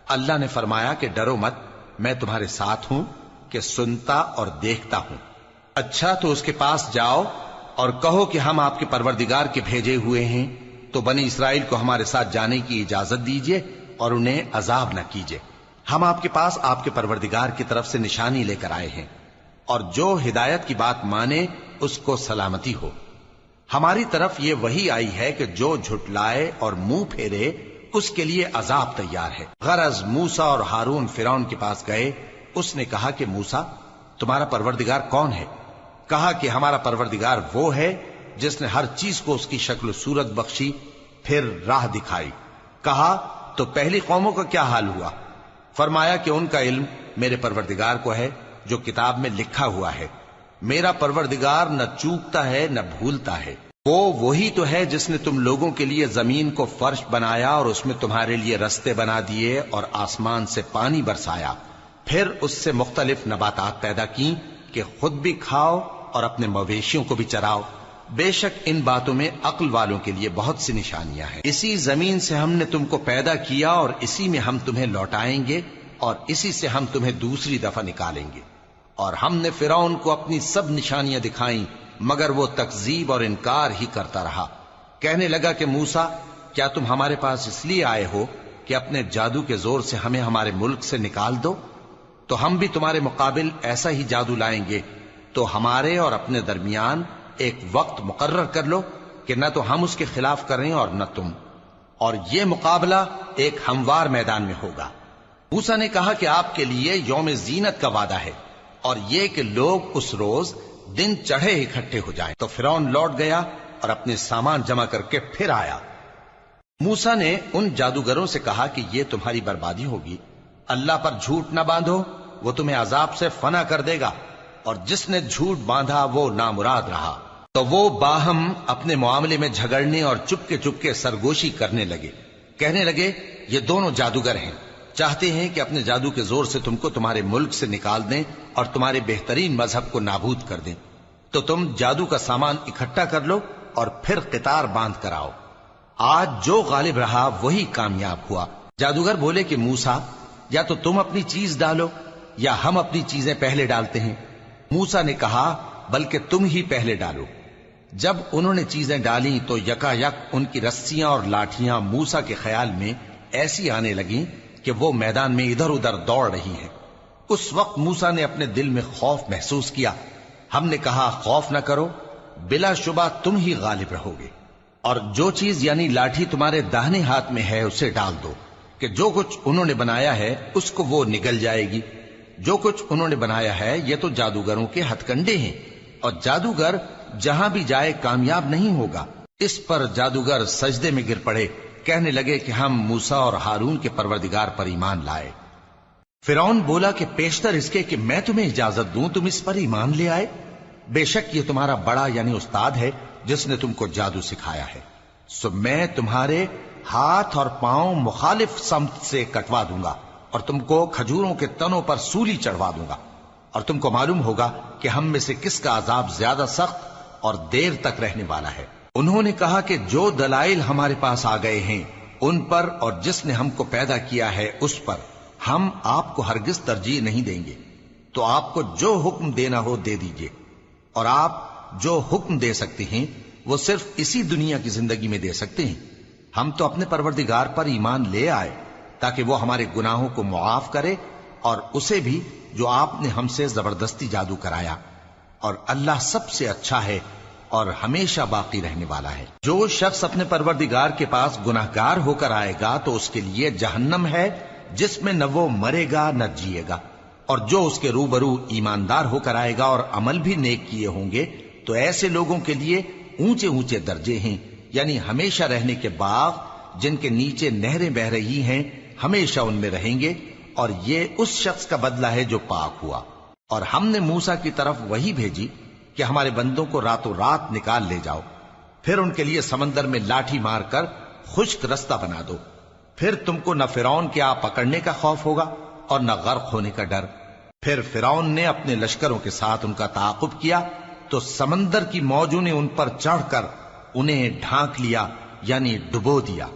اللہ نے فرمایا کہ ڈرو مت، میں تمہارے ساتھ ہوں کہ سنتا اور دیکھتا ہوں۔ اچھا، تو اس کے پاس جاؤ اور کہو کہ ہم آپ کے پروردگار کے بھیجے ہوئے ہیں، تو بنی اسرائیل کو ہمارے ساتھ جانے کی اجازت دیجیے اور انہیں عذاب نہ کیجیے۔ ہم آپ کے پاس آپ کے پروردگار کی طرف سے نشانی لے کر آئے ہیں، اور جو ہدایت کی بات مانے اس کو سلامتی ہو۔ ہماری طرف یہ وحی آئی ہے کہ جو جھٹلائے اور منہ پھیرے اس کے لیے عذاب تیار ہے۔ غرض موسیٰ اور ہارون فرعون کے پاس گئے، اس نے کہا کہ موسیٰ، تمہارا پروردگار کون ہے؟ کہا کہ ہمارا پروردگار وہ ہے جس نے ہر چیز کو اس کی شکل و صورت بخشی، پھر راہ دکھائی۔ کہا، تو پہلی قوموں کا کیا حال ہوا؟ فرمایا کہ ان کا علم میرے پروردگار کو ہے جو کتاب میں لکھا ہوا ہے۔ میرا پروردگار نہ چوکتا ہے نہ بھولتا ہے۔ وہ وہی تو ہے جس نے تم لوگوں کے لیے زمین کو فرش بنایا اور اس میں تمہارے لیے رستے بنا دیے اور آسمان سے پانی برسایا، پھر اس سے مختلف نباتات پیدا کی کہ خود بھی کھاؤ اور اپنے مویشیوں کو بھی چراؤ۔ بے شک ان باتوں میں عقل والوں کے لیے بہت سی نشانیاں ہیں۔ اسی زمین سے ہم نے تم کو پیدا کیا اور اسی میں ہم تمہیں لوٹائیں گے اور اسی سے ہم تمہیں دوسری دفعہ نکالیں گے۔ اور ہم نے فرعون کو اپنی سب نشانیاں دکھائیں مگر وہ تکذیب اور انکار ہی کرتا رہا۔ کہنے لگا کہ موسیٰ، کیا تم ہمارے پاس اس لیے آئے ہو کہ اپنے جادو کے زور سے ہمیں ہمارے ملک سے نکال دو؟ تو ہم بھی تمہارے مقابل ایسا ہی جادو لائیں گے، تو ہمارے اور اپنے درمیان ایک وقت مقرر کر لو کہ نہ تو ہم اس کے خلاف کریں اور نہ تم، اور یہ مقابلہ ایک ہموار میدان میں ہوگا۔ موسیٰ نے کہا کہ آپ کے لیے یوم زینت کا وعدہ ہے، اور یہ کہ لوگ اس روز دن چڑھے اکٹھے ہو جائیں۔ تو فرعون لوٹ گیا اور اپنے سامان جمع کر کے پھر آیا۔ موسیٰ نے ان جادوگروں سے کہا کہ یہ تمہاری بربادی ہوگی، اللہ پر جھوٹ نہ باندھو، وہ تمہیں عذاب سے فنا کر دے گا، اور جس نے جھوٹ باندھا وہ نامراد رہا۔ تو وہ باہم اپنے معاملے میں جھگڑنے اور چپ کے سرگوشی کرنے لگے، کہنے لگے یہ دونوں جادوگر ہیں، چاہتے ہیں کہ اپنے جادو کے زور سے تم کو تمہارے ملک سے نکال دیں اور تمہارے بہترین مذہب کو نابود کر دیں۔ تو تم جادو کا سامان اکٹھا کر لو اور پھر قطار باندھ کر آؤ، آج جو غالب رہا وہی کامیاب ہوا۔ جادوگر بولے کہ موسیٰ، یا تو تم اپنی چیز ڈالو یا ہم اپنی چیزیں پہلے ڈالتے ہیں۔ موسیٰ نے کہا بلکہ تم ہی پہلے ڈالو۔ جب انہوں نے چیزیں ڈالیں تو یکا یک ان کی رسیاں اور لاٹھیاں موسیٰ کے خیال میں ایسی آنے لگیں کہ وہ میدان میں ادھر ادھر دوڑ رہی ہیں۔ اس وقت موسیٰ نے اپنے دل میں خوف محسوس کیا۔ ہم نے کہا خوف نہ کرو، بلا شبہ تم ہی غالب رہو گے، اور جو چیز یعنی لاٹھی تمہارے داہنے ہاتھ میں ہے اسے ڈال دو، کہ جو کچھ انہوں نے بنایا ہے اس کو وہ نگل جائے گی۔ جو کچھ انہوں نے بنایا ہے یہ تو جادوگروں کے ہتھ کنڈے ہیں، اور جادوگر جہاں بھی جائے کامیاب نہیں ہوگا۔ اس پر جادوگر سجدے میں گر پڑے، کہنے لگے کہ ہم موسیٰ اور ہارون کے پروردگار پر ایمان لائے۔ فرعون بولا کہ پیشتر اس کے کہ میں تمہیں اجازت دوں تم اس پر ایمان لے آئے، بے شک یہ تمہارا بڑا یعنی استاد ہے جس نے تم کو جادو سکھایا ہے، سو میں تمہارے ہاتھ اور پاؤں مخالف سمت سے کٹوا دوں گا اور تم کو کھجوروں کے تنوں پر سولی چڑھوا دوں گا، اور تم کو معلوم ہوگا کہ ہم میں سے کس کا عذاب زیادہ سخت اور دیر تک رہنے والا ہے۔ انہوں نے کہا کہ جو دلائل ہمارے پاس آ گئے ہیں ان پر اور جس نے ہم کو پیدا کیا ہے اس پر ہم آپ کو ہرگز ترجیح نہیں دیں گے، تو آپ کو جو حکم دینا ہو دے دیجئے، اور آپ جو حکم دے سکتے ہیں وہ صرف اسی دنیا کی زندگی میں دے سکتے ہیں۔ ہم تو اپنے پروردگار پر ایمان لے آئے تاکہ وہ ہمارے گناہوں کو معاف کرے، اور اسے بھی جو آپ نے ہم سے زبردستی جادو کرایا، اور اللہ سب سے اچھا ہے اور ہمیشہ باقی رہنے والا ہے۔ جو شخص اپنے پروردگار کے پاس گناہگار ہو کر آئے گا تو اس کے لیے جہنم ہے جس میں نہ وہ مرے گا نہ جیے گا، اور جو اس کے روبرو ایماندار ہو کر آئے گا اور عمل بھی نیک کیے ہوں گے تو ایسے لوگوں کے لیے اونچے اونچے درجے ہیں، یعنی ہمیشہ رہنے کے باغ جن کے نیچے نہریں بہ رہی ہیں، ہمیشہ ان میں رہیں گے، اور یہ اس شخص کا بدلہ ہے جو پاک ہوا۔ اور ہم نے موسیٰ کی طرف وہی بھیجی کہ ہمارے بندوں کو راتوں رات نکال لے جاؤ، پھر ان کے لیے سمندر میں لاٹھی مار کر خشک رستہ بنا دو، پھر تم کو نہ فرعون کے آ پکڑنے کا خوف ہوگا اور نہ غرق ہونے کا ڈر۔ پھر فرعون نے اپنے لشکروں کے ساتھ ان کا تعاقب کیا تو سمندر کی موجوں نے ان پر چڑھ کر انہیں ڈھانک لیا یعنی ڈبو دیا،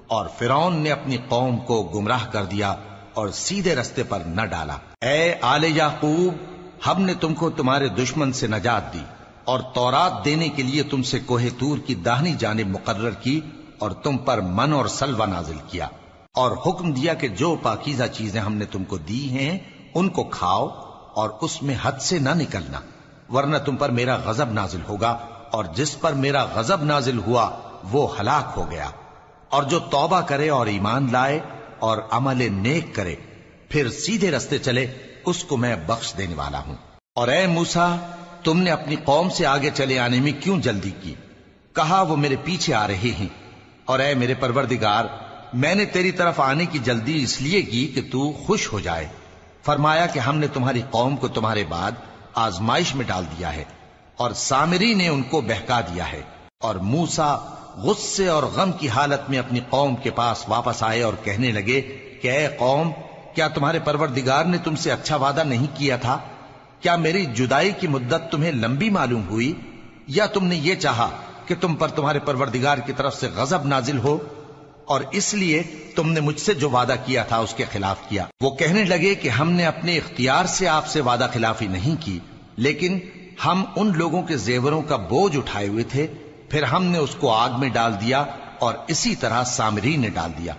اور فرعون نے اپنی قوم کو گمراہ کر دیا اور سیدھے رستے پر نہ ڈالا۔ اے آل یعقوب، ہم نے تم کو تمہارے دشمن سے نجات دی اور تورات دینے کے لیے تم سے کوہ طور کی داہنی جانب مقرر کی، اور تم پر من اور سلوہ نازل کیا، اور حکم دیا کہ جو پاکیزہ چیزیں ہم نے تم کو دی ہیں ان کو کھاؤ اور اس میں حد سے نہ نکلنا، ورنہ تم پر میرا غضب نازل ہوگا، اور جس پر میرا غضب نازل ہوا وہ ہلاک ہو گیا۔ اور جو توبہ کرے اور ایمان لائے اور عمل نیک کرے پھر سیدھے رستے چلے اس کو میں بخش دینے والا ہوں۔ اور اے موسیٰ، تم نے اپنی قوم سے آگے چلے آنے میں کیوں جلدی کی؟ کہا وہ میرے پیچھے آ رہے ہیں۔ اور اے میرے پروردگار، میں نے تیری طرف آنے کی جلدی اس لیے کی کہ تو خوش ہو جائے۔ فرمایا کہ ہم نے تمہاری قوم کو تمہارے بعد آزمائش میں ڈال دیا ہے، اور سامری نے ان کو بہکا دیا ہے۔ اور موسیٰ غصے اور غم کی حالت میں اپنی قوم کے پاس واپس آئے اور کہنے لگے کہ اے قوم، کیا تمہارے پروردگار نے تم سے اچھا وعدہ نہیں کیا تھا؟ کیا میری جدائی کی مدت تمہیں لمبی معلوم ہوئی، یا تم نے یہ چاہا کہ تم پر تمہارے پروردگار کی طرف سے غضب نازل ہو، اور اس لیے تم نے مجھ سے جو وعدہ کیا تھا اس کے خلاف کیا؟ وہ کہنے لگے کہ ہم نے اپنے اختیار سے آپ سے وعدہ خلافی نہیں کی، لیکن ہم ان لوگوں کے زیوروں کا بوجھ اٹھائے ہوئے تھے، پھر ہم نے اس کو آگ میں ڈال دیا، اور اسی طرح سامری نے ڈال دیا۔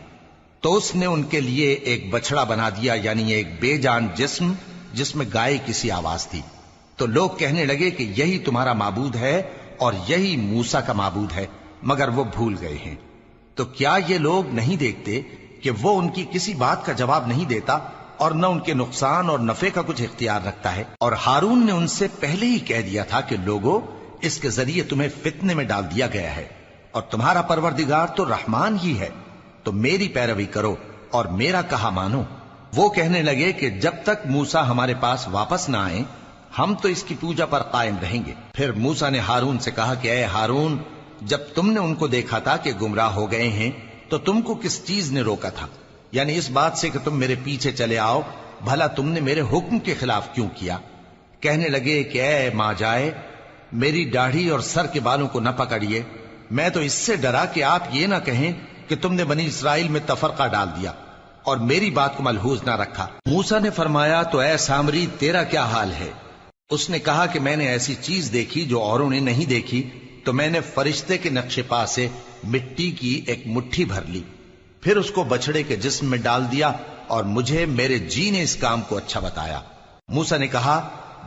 تو اس نے ان کے لیے ایک بچڑا بنا دیا، یعنی ایک بے جان جسم جس میں گائے کسی آواز تھی۔ تو لوگ کہنے لگے کہ یہی تمہارا معبود ہے اور یہی موسیٰ کا معبود ہے، مگر وہ بھول گئے ہیں۔ تو کیا یہ لوگ نہیں دیکھتے کہ وہ ان کی کسی بات کا جواب نہیں دیتا اور نہ ان کے نقصان اور نفع کا کچھ اختیار رکھتا ہے۔ اور ہارون نے ان سے پہلے ہی کہہ دیا تھا کہ لوگوں، اس کے ذریعے تمہیں فتنے میں ڈال دیا گیا ہے، اور تمہارا پروردگار تو رحمان ہی ہے، تو میری پیروی کرو اور میرا کہا مانو۔ وہ کہنے لگے کہ جب تک موسیٰ ہمارے پاس واپس نہ آئیں ہم تو اس کی پوجا پر قائم رہیں گے۔ پھر موسیٰ نے ہارون سے کہا کہ اے ہارون، جب تم نے ان کو دیکھا تھا کہ گمراہ ہو گئے ہیں تو تم کو کس چیز نے روکا تھا؟ یعنی اس بات سے کہ تم میرے پیچھے چلے آؤ، بھلا تم نے میرے حکم کے خلاف کیوں کیا؟ کہنے لگے کہ اے ماں جائے، میری داڑھی اور سر کے بالوں کو نہ پکڑیے، میں تو اس سے ڈرا کہ آپ یہ نہ کہیں کہ تم نے بنی اسرائیل میں تفرقہ ڈال دیا اور میری بات کو ملحوظ نہ رکھا۔ موسیٰ نے فرمایا تو اے سامری، تیرا کیا حال ہے؟ اس نے کہا کہ میں نے ایسی چیز دیکھی جو اوروں نے نہیں دیکھی، تو میں نے فرشتے کے نقش پا سے مٹی کی ایک مٹھی بھر لی، پھر اس کو بچڑے کے جسم میں ڈال دیا، اور مجھے میرے جی نے اس کام کو اچھا بتایا۔ موسیٰ نے کہا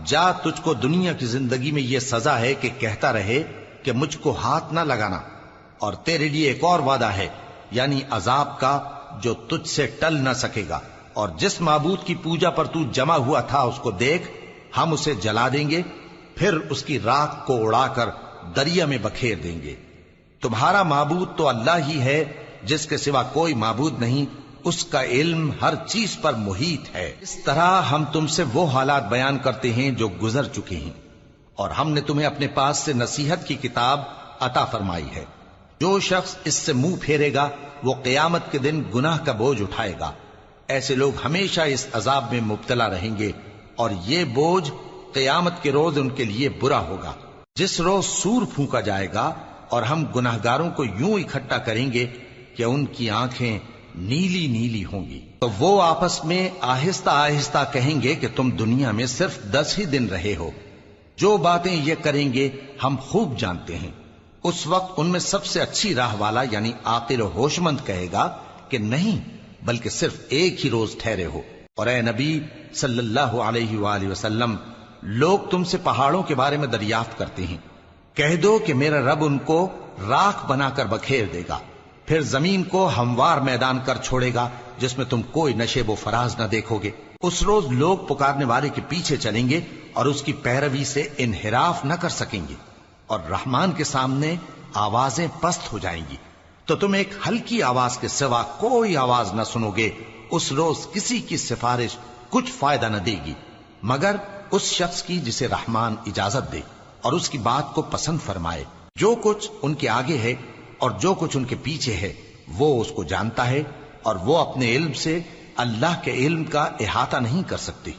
جا، تجھ کو دنیا کی زندگی میں یہ سزا ہے کہ کہتا رہے کہ مجھ کو ہاتھ نہ لگانا، اور تیرے لیے ایک اور وعدہ ہے، یعنی عذاب کا جو تجھ سے ٹل نہ سکے گا، اور جس معبود کی پوجا پر تو جمع ہوا تھا اس کو دیکھ، ہم اسے جلا دیں گے، پھر اس کی راکھ کو اڑا کر دریا میں بکھیر دیں گے۔ تمہارا معبود تو اللہ ہی ہے، جس کے سوا کوئی معبود نہیں، اس کا علم ہر چیز پر محیط ہے۔ اس طرح ہم تم سے وہ حالات بیان کرتے ہیں جو گزر چکے ہیں، اور ہم نے تمہیں اپنے پاس سے نصیحت کی کتاب عطا فرمائی ہے۔ جو شخص اس سے منہ پھیرے گا وہ قیامت کے دن گناہ کا بوجھ اٹھائے گا۔ ایسے لوگ ہمیشہ اس عذاب میں مبتلا رہیں گے، اور یہ بوجھ قیامت کے روز ان کے لیے برا ہوگا، جس روز سور پھونکا جائے گا، اور ہم گناہگاروں کو یوں اکٹھا کریں گے کہ ان کی آنکھیں نیلی نیلی ہوں گی۔ تو وہ آپس میں آہستہ آہستہ کہیں گے کہ تم دنیا میں صرف 10 ہی دن رہے ہو، جو باتیں یہ کریں گے ہم خوب جانتے ہیں۔ اس وقت ان میں سب سے اچھی راہ والا یعنی عاقل و ہوش مند کہے گا کہ نہیں، بلکہ صرف ایک ہی روز ٹھہرے ہو۔ اور اے نبی صلی اللہ علیہ وآلہ وسلم، لوگ تم سے پہاڑوں کے بارے میں دریافت کرتے ہیں، کہہ دو کہ میرا رب ان کو راکھ بنا کر بکھیر دے گا، پھر زمین کو ہموار میدان کر چھوڑے گا جس میں تم کوئی نشیب و فراز نہ دیکھو گے۔ اس روز لوگ پکارنے والے کے پیچھے چلیں گے اور اس کی پیروی سے انحراف نہ کر سکیں گے، اور رحمان کے سامنے آوازیں پست ہو جائیں گی، تو تم ایک ہلکی آواز کے سوا کوئی آواز نہ سنو گے۔ اس روز کسی کی سفارش کچھ فائدہ نہ دے گی مگر اس شخص کی جسے رحمان اجازت دے اور اس کی بات کو پسند فرمائے۔ جو کچھ ان کے آگے ہے اور جو کچھ ان کے پیچھے ہے وہ اس کو جانتا ہے، اور وہ اپنے علم سے اللہ کے علم کا احاطہ نہیں کر سکتی۔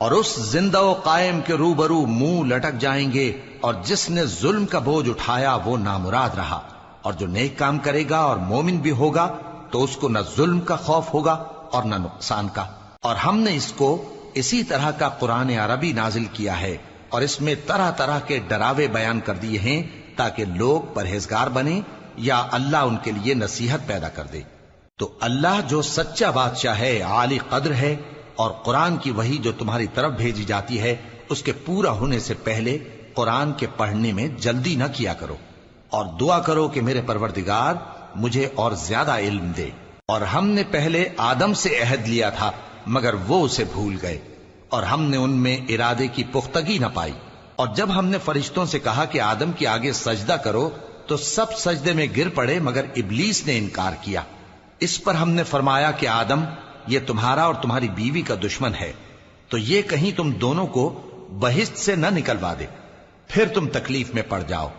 اور اس زندہ و قائم کے روبرو منہ لٹک جائیں گے، اور جس نے ظلم کا بوجھ اٹھایا وہ نامراد رہا، اور جو نیک کام کرے گا اور مومن بھی ہوگا تو اس کو نہ ظلم کا خوف ہوگا اور نہ نقصان کا۔ اور ہم نے اس کو اسی طرح کا قرآن عربی نازل کیا ہے، اور اس میں طرح طرح کے ڈراوے بیان کر دیے ہیں تاکہ لوگ پرہیزگار بنیں یا اللہ ان کے لیے نصیحت پیدا کر دے۔ تو اللہ جو سچا بادشاہ ہے، عالی قدر ہے، اور قرآن کی وحی جو تمہاری طرف بھیجی جاتی ہے اس کے پورا ہونے سے پہلے قرآن کے پڑھنے میں جلدی نہ کیا کرو، اور دعا کرو کہ میرے پروردگار مجھے اور زیادہ علم دے۔ اور ہم نے پہلے آدم سے عہد لیا تھا مگر وہ اسے بھول گئے، اور ہم نے ان میں ارادے کی پختگی نہ پائی۔ اور جب ہم نے فرشتوں سے کہا کہ آدم کے آگے سجدہ کرو تو سب سجدے میں گر پڑے مگر ابلیس نے انکار کیا۔ اس پر ہم نے فرمایا کہ آدم، یہ تمہارا اور تمہاری بیوی کا دشمن ہے، تو یہ کہیں تم دونوں کو بہشت سے نہ نکلوا دے، پھر تم تکلیف میں پڑ جاؤ۔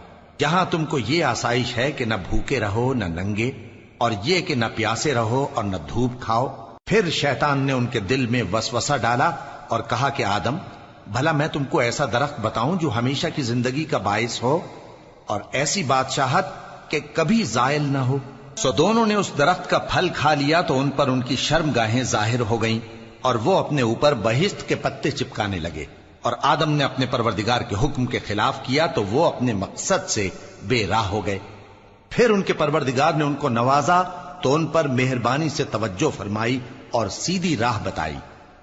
یہاں تم کو یہ آسائش ہے کہ نہ بھوکے رہو نہ ننگے، اور یہ کہ نہ پیاسے رہو اور نہ دھوپ کھاؤ۔ پھر شیطان نے ان کے دل میں وسوسہ ڈالا اور کہا کہ آدم، بھلا میں تم کو ایسا درخت بتاؤں جو ہمیشہ کی زندگی کا باعث ہو اور ایسی بادشاہت کہ کبھی زائل نہ ہو؟ سو دونوں نے اس درخت کا پھل کھا لیا تو ان پر ان کی شرمگاہیں ظاہر ہو گئیں، اور وہ اپنے اوپر بہشت کے پتے چپکانے لگے۔ اور آدم نے اپنے پروردگار کے حکم کے خلاف کیا تو وہ اپنے مقصد سے بے راہ ہو گئے۔ پھر ان کے پروردگار نے ان کو نوازا تو ان پر مہربانی سے توجہ فرمائی اور سیدھی راہ بتائی۔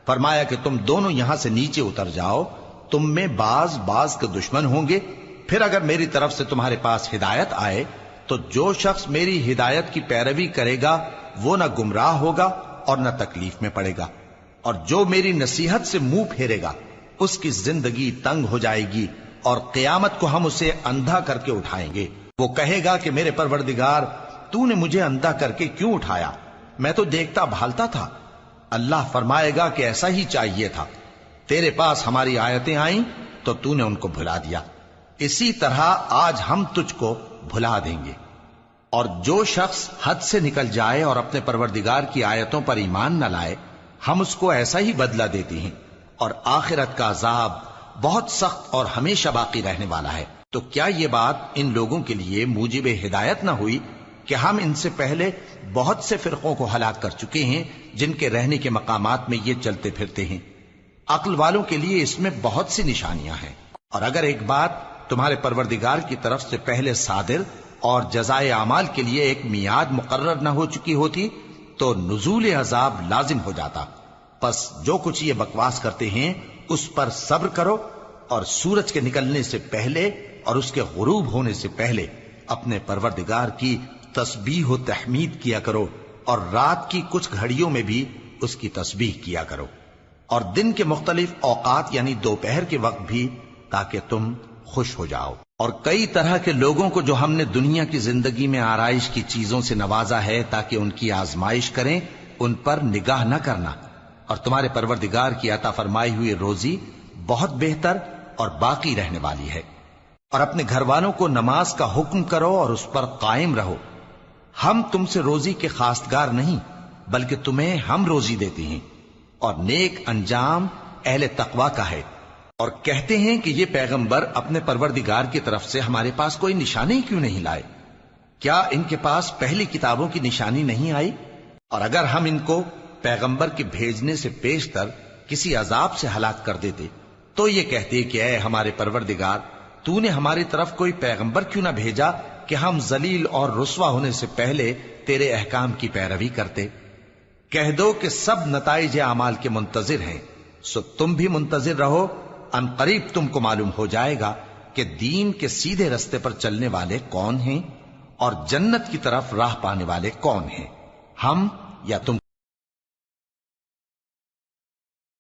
فرمایا کہ تم دونوں یہاں سے نیچے اتر جاؤ، تم میں بعض کے دشمن ہوں گے، پھر اگر میری طرف سے تمہارے پاس ہدایت آئے تو جو شخص میری ہدایت کی پیروی کرے گا وہ نہ گمراہ ہوگا اور نہ تکلیف میں پڑے گا۔ اور جو میری نصیحت سے منہ پھیرے گا اس کی زندگی تنگ ہو جائے گی، اور قیامت کو ہم اسے اندھا کر کے اٹھائیں گے۔ وہ کہے گا کہ میرے پروردگار، تو نے مجھے اندھا کر کے کیوں اٹھایا؟ میں تو دیکھتا بھالتا تھا۔ اللہ فرمائے گا کہ ایسا ہی چاہیے تھا، تیرے پاس ہماری آیتیں آئیں تو تو نے ان کو بھلا دیا، اسی طرح آج ہم تجھ کو بھلا دیں گے۔ اور جو شخص حد سے نکل جائے اور اپنے پروردگار کی آیتوں پر ایمان نہ لائے، ہم اس کو ایسا ہی بدلہ دیتے ہیں، اور آخرت کا عذاب بہت سخت اور ہمیشہ باقی رہنے والا ہے۔ تو کیا یہ بات ان لوگوں کے لیے موجب ہدایت نہ ہوئی کہ ہم ان سے پہلے بہت سے فرقوں کو ہلاک کر چکے ہیں جن کے رہنے کے مقامات میں یہ چلتے پھرتے ہیں؟ عقل والوں کے لیے اس میں بہت سی نشانیاں ہیں۔ اور اگر ایک بات تمہارے پروردگار کی طرف سے پہلے صادر اور جزائے اعمال کے لیے ایک میعاد مقرر نہ ہو چکی ہوتی تو نزول عذاب لازم ہو جاتا۔ پس جو کچھ یہ بکواس کرتے ہیں اس پر صبر کرو، اور سورج کے نکلنے سے پہلے اور اس کے غروب ہونے سے پہلے اپنے پروردگار کی تسبیح و تحمید کیا کرو، اور رات کی کچھ گھڑیوں میں بھی اس کی تسبیح کیا کرو، اور دن کے مختلف اوقات یعنی دوپہر کے وقت بھی، تاکہ تم خوش ہو جاؤ۔ اور کئی طرح کے لوگوں کو جو ہم نے دنیا کی زندگی میں آرائش کی چیزوں سے نوازا ہے تاکہ ان کی آزمائش کریں، ان پر نگاہ نہ کرنا، اور تمہارے پروردگار کی عطا فرمائی ہوئی روزی بہت بہتر اور باقی رہنے والی ہے۔ اور اپنے گھر والوں کو نماز کا حکم کرو اور اس پر قائم رہو۔ ہم تم سے روزی کے خواستگار نہیں، بلکہ تمہیں ہم روزی دیتے ہیں، اور نیک انجام اہل تقوی کا ہے۔ اور کہتے ہیں کہ یہ پیغمبر اپنے پروردگار کی طرف سے ہمارے پاس کوئی نشانی کیوں نہیں لائے؟ کیا ان کے پاس پہلی کتابوں کی نشانی نہیں آئی؟ اور اگر ہم ان کو پیغمبر کے بھیجنے سے پیشتر کسی عذاب سے ہلاک کر دیتے تو یہ کہتے کہ اے ہمارے پروردگار، تو نے ہماری طرف کوئی پیغمبر کیوں نہ بھیجا کہ ہم ذلیل اور رسوا ہونے سے پہلے تیرے احکام کی پیروی کرتے۔ کہہ دو کہ سب نتائج اعمال کے منتظر ہیں، سو تم بھی منتظر رہو، ان قریب تم کو معلوم ہو جائے گا کہ دین کے سیدھے رستے پر چلنے والے کون ہیں اور جنت کی طرف راہ پانے والے کون ہیں، ہم یا تم۔